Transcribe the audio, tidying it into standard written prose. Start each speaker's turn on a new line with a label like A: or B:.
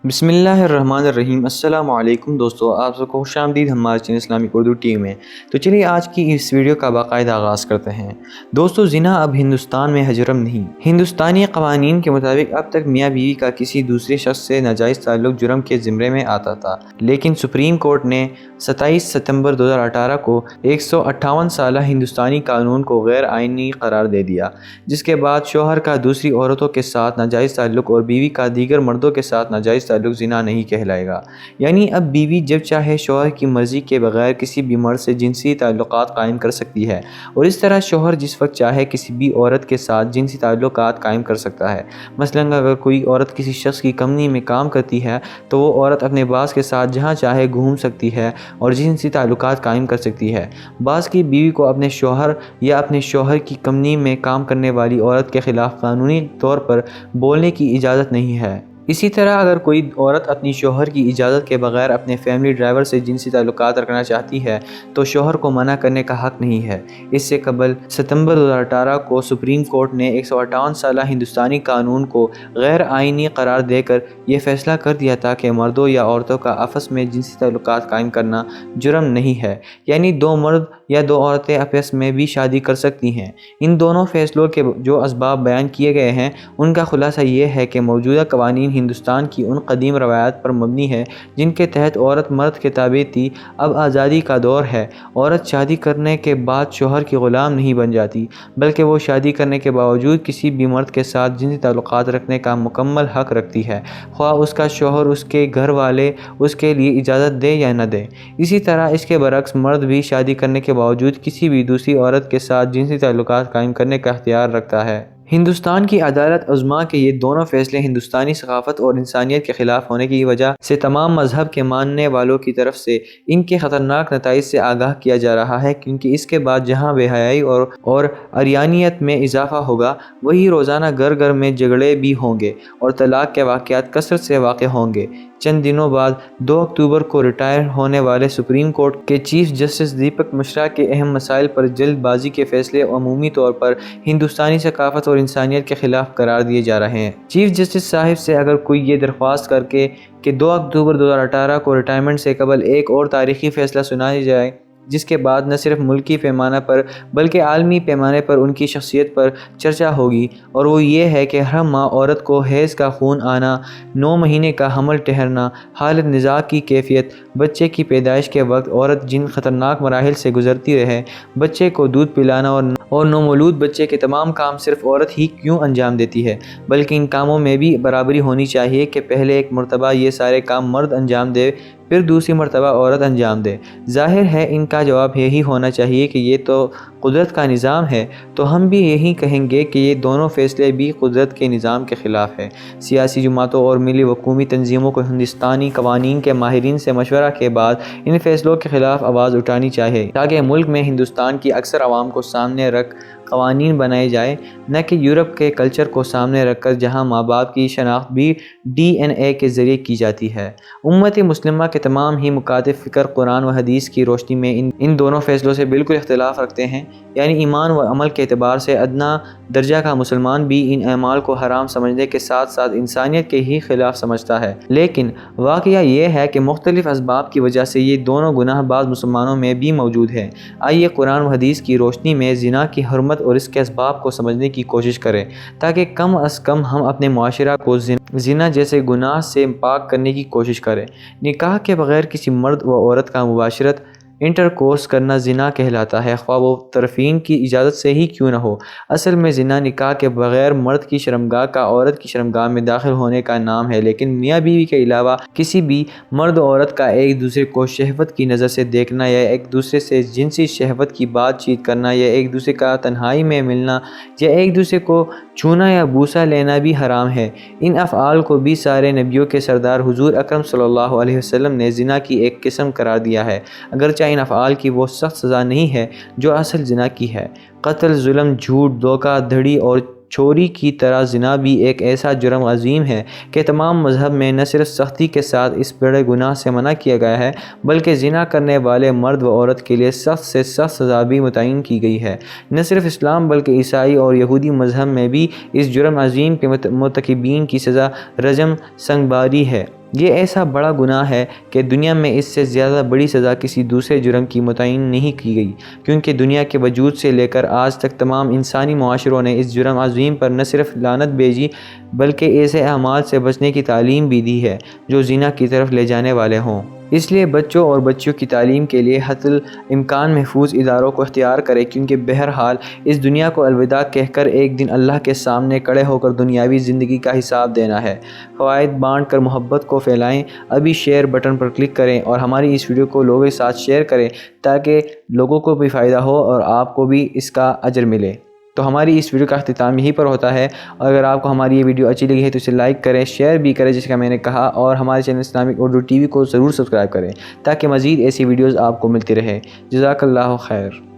A: بسم اللہ الرحمن الرحیم۔ السلام علیکم دوستو، آپ سب کو خوش آمدید ہمارے channel Islamic Urdu T V میں۔ تو چلیے آج کی اس ویڈیو کا باقاعدہ آغاز کرتے ہیں۔ دوستو، زنا اب ہندوستان میں حجرم نہیں۔ ہندوستانی قوانین کے مطابق اب تک میاں بیوی کا کسی دوسرے شخص سے ناجائز تعلق جرم کے زمرے میں آتا تھا، لیکن سپریم کورٹ نے 27 ستمبر 2018 کو 158 سالہ ہندوستانی قانون کو غیر آئینی قرار دے دیا، جس کے بعد شوہر کا دوسری عورتوں کے ساتھ ناجائز تعلق اور بیوی کا دیگر مردوں کے ساتھ ناجائز تعلق زنا نہیں کہلائے گا۔ یعنی اب بیوی جب چاہے شوہر کی مرضی کے بغیر کسی بھی مرد سے جنسی تعلقات قائم کر سکتی ہے، اور اس طرح شوہر جس وقت چاہے کسی بھی عورت کے ساتھ جنسی تعلقات قائم کر سکتا ہے۔ مثلاً اگر کوئی عورت کسی شخص کی کمپنی میں کام کرتی ہے تو وہ عورت اپنے باس کے ساتھ جہاں چاہے گھوم سکتی ہے اور جنسی تعلقات قائم کر سکتی ہے۔ باس کی بیوی کو اپنے شوہر یا اپنے شوہر کی کمپنی میں کام کرنے والی عورت کے خلاف قانونی طور پر بولنے کی اجازت نہیں ہے۔ اسی طرح اگر کوئی عورت اپنی شوہر کی اجازت کے بغیر اپنے فیملی ڈرائیور سے جنسی تعلقات رکھنا چاہتی ہے تو شوہر کو منع کرنے کا حق نہیں ہے۔ اس سے قبل ستمبر 2018 کو سپریم کورٹ نے 158 سالہ ہندوستانی قانون کو غیر آئینی قرار دے کر یہ فیصلہ کر دیا تھا کہ مردوں یا عورتوں کا آپس میں جنسی تعلقات قائم کرنا جرم نہیں ہے، یعنی دو مرد یا دو عورتیں آپس میں بھی شادی کر سکتی ہیں۔ ان دونوں فیصلوں کے جو اسباب بیان کیے گئے ہیں ان کا خلاصہ یہ ہے کہ موجودہ قوانین ہندوستان کی ان قدیم روایات پر مبنی ہے جن کے تحت عورت مرد کے تابع تھی۔ اب آزادی کا دور ہے، عورت شادی کرنے کے بعد شوہر کی غلام نہیں بن جاتی، بلکہ وہ شادی کرنے کے باوجود کسی بھی مرد کے ساتھ جنسی تعلقات رکھنے کا مکمل حق رکھتی ہے، خواہ اس کا شوہر اس کے گھر والے اس کے لیے اجازت دے یا نہ دے۔ اسی طرح اس کے برعکس مرد بھی شادی کرنے کے باوجود کسی بھی دوسری عورت کے ساتھ جنسی تعلقات قائم کرنے کا اختیار رکھتا ہے۔ ہندوستان کی عدالت عظمیٰ کے یہ دونوں فیصلے ہندوستانی ثقافت اور انسانیت کے خلاف ہونے کی وجہ سے تمام مذہب کے ماننے والوں کی طرف سے ان کے خطرناک نتائج سے آگاہ کیا جا رہا ہے، کیونکہ اس کے بعد جہاں بے حیائی اور عریانیت میں اضافہ ہوگا، وہی روزانہ گھر گھر میں جھگڑے بھی ہوں گے اور طلاق کے واقعات کثرت سے واقع ہوں گے۔ چند دنوں بعد 2 اکتوبر کو ریٹائر ہونے والے سپریم کورٹ کے چیف جسٹس دیپک مشرا کے اہم مسائل پر جلد بازی کے فیصلے عمومی طور پر ہندوستانی ثقافت اور انسانیت کے خلاف قرار دیے جا رہے ہیں۔ چیف جسٹس صاحب سے اگر کوئی یہ درخواست کر کے کہ 2 اکتوبر 2018 کو ریٹائرمنٹ سے قبل ایک اور تاریخی فیصلہ سنایا جائے جس کے بعد نہ صرف ملکی پیمانہ پر بلکہ عالمی پیمانے پر ان کی شخصیت پر چرچا ہوگی، اور وہ یہ ہے کہ ہر ماہ عورت کو حیض کا خون آنا، 9 مہینے کا حمل ٹھہرنا، حالت نزاع کی کیفیت، بچے کی پیدائش کے وقت عورت جن خطرناک مراحل سے گزرتی رہے، بچے کو دودھ پلانا اور نومولود بچے کے تمام کام صرف عورت ہی کیوں انجام دیتی ہے، بلکہ ان کاموں میں بھی برابری ہونی چاہیے کہ پہلے ایک مرتبہ یہ سارے کام مرد انجام دے، پھر دوسری مرتبہ عورت انجام دے۔ ظاہر ہے ان کا جواب یہی ہونا چاہیے کہ یہ تو قدرت کا نظام ہے، تو ہم بھی یہی کہیں گے کہ یہ دونوں فیصلے بھی قدرت کے نظام کے خلاف ہے۔ سیاسی جماعتوں اور ملی و قومی تنظیموں کو ہندوستانی قوانین کے ماہرین سے مشورہ کے بعد ان فیصلوں کے خلاف آواز اٹھانی چاہیے، تاکہ ملک میں ہندوستان کی اکثر عوام کو سامنے رکھ قوانین بنائے جائیں، نہ کہ یورپ کے کلچر کو سامنے رکھ کر جہاں ماں باپ کی شناخت بھی DNA کے ذریعے کی جاتی ہے۔ امت مسلمہ کے تمام ہی مکاتب فکر قرآن و حدیث کی روشنی میں ان دونوں فیصلوں سے بالکل اختلاف رکھتے ہیں، یعنی ایمان و عمل کے اعتبار سے ادنیٰ درجہ کا مسلمان بھی ان اعمال کو حرام سمجھنے کے ساتھ ساتھ انسانیت کے ہی خلاف سمجھتا ہے، لیکن واقعہ یہ ہے کہ مختلف اسباب کی وجہ سے یہ دونوں گناہ بعض مسلمانوں میں بھی موجود ہیں۔ آئیے قرآن و حدیث کی روشنی میں زنا کی حرمت اور اس کے اسباب کو سمجھنے کی کوشش کریں، تاکہ کم از کم ہم اپنے معاشرہ کو زنا جیسے گناہ سے پاک کرنے کی کوشش کریں۔ نکاح کے بغیر کسی مرد و عورت کا مباشرت انٹرکورس کرنا زنا کہلاتا ہے، خواہ وہ طرفین کی اجازت سے ہی کیوں نہ ہو۔ اصل میں زنا نکاح کے بغیر مرد کی شرمگاہ کا عورت کی شرمگاہ میں داخل ہونے کا نام ہے، لیکن میاں بیوی کے علاوہ کسی بھی مرد و عورت کا ایک دوسرے کو شہوت کی نظر سے دیکھنا، یا ایک دوسرے سے جنسی شہوت کی بات چیت کرنا، یا ایک دوسرے کا تنہائی میں ملنا، یا ایک دوسرے کو چھونا یا بوسہ لینا بھی حرام ہے۔ ان افعال کو بھی سارے نبیوں کے سردار حضور اکرم صلی اللہ علیہ وسلم نے زنا کی ایک قسم قرار دیا ہے، اگرچہ ان افعال کی وہ سخت سزا نہیں ہے جو اصل زنا کی ہے۔ قتل، ظلم، جھوٹ، دھوکہ دھڑی اور چوری کی طرح زنا بھی ایک ایسا جرم عظیم ہے کہ تمام مذہب میں نہ صرف سختی کے ساتھ اس بڑے گناہ سے منع کیا گیا ہے، بلکہ زنا کرنے والے مرد و عورت کے لیے سخت سے سخت سزا بھی متعین کی گئی ہے۔ نہ صرف اسلام بلکہ عیسائی اور یہودی مذہب میں بھی اس جرم عظیم کے مرتکبین کی سزا رجم سنگباری ہے۔ یہ ایسا بڑا گناہ ہے کہ دنیا میں اس سے زیادہ بڑی سزا کسی دوسرے جرم کی متعین نہیں کی گئی، کیونکہ دنیا کے وجود سے لے کر آج تک تمام انسانی معاشروں نے اس جرم عظیم پر نہ صرف لعنت بھیجی بلکہ ایسے اعمال سے بچنے کی تعلیم بھی دی ہے جو زنا کی طرف لے جانے والے ہوں۔ اس لیے بچوں اور بچیوں کی تعلیم کے لیے حتی الامکان محفوظ اداروں کو اختیار کریں، کیونکہ بہرحال اس دنیا کو الوداع کہہ کر ایک دن اللہ کے سامنے کھڑے ہو کر دنیاوی زندگی کا حساب دینا ہے۔ فوائد بانٹ کر محبت کو پھیلائیں۔ ابھی شیئر بٹن پر کلک کریں اور ہماری اس ویڈیو کو لوگوں کے ساتھ شیئر کریں تاکہ لوگوں کو بھی فائدہ ہو اور آپ کو بھی اس کا اجر ملے۔ تو ہماری اس ویڈیو کا اختتام یہیں پر ہوتا ہے، اور اگر آپ کو ہماری یہ ویڈیو اچھی لگی ہے تو اسے لائک کریں، شیئر بھی کریں جیسے کہ میں نے کہا، اور ہمارے channel Islamic Urdu T V کو ضرور سبسکرائب کریں تاکہ مزید ایسی ویڈیوز آپ کو ملتی رہے۔ جزاک اللہ خیر۔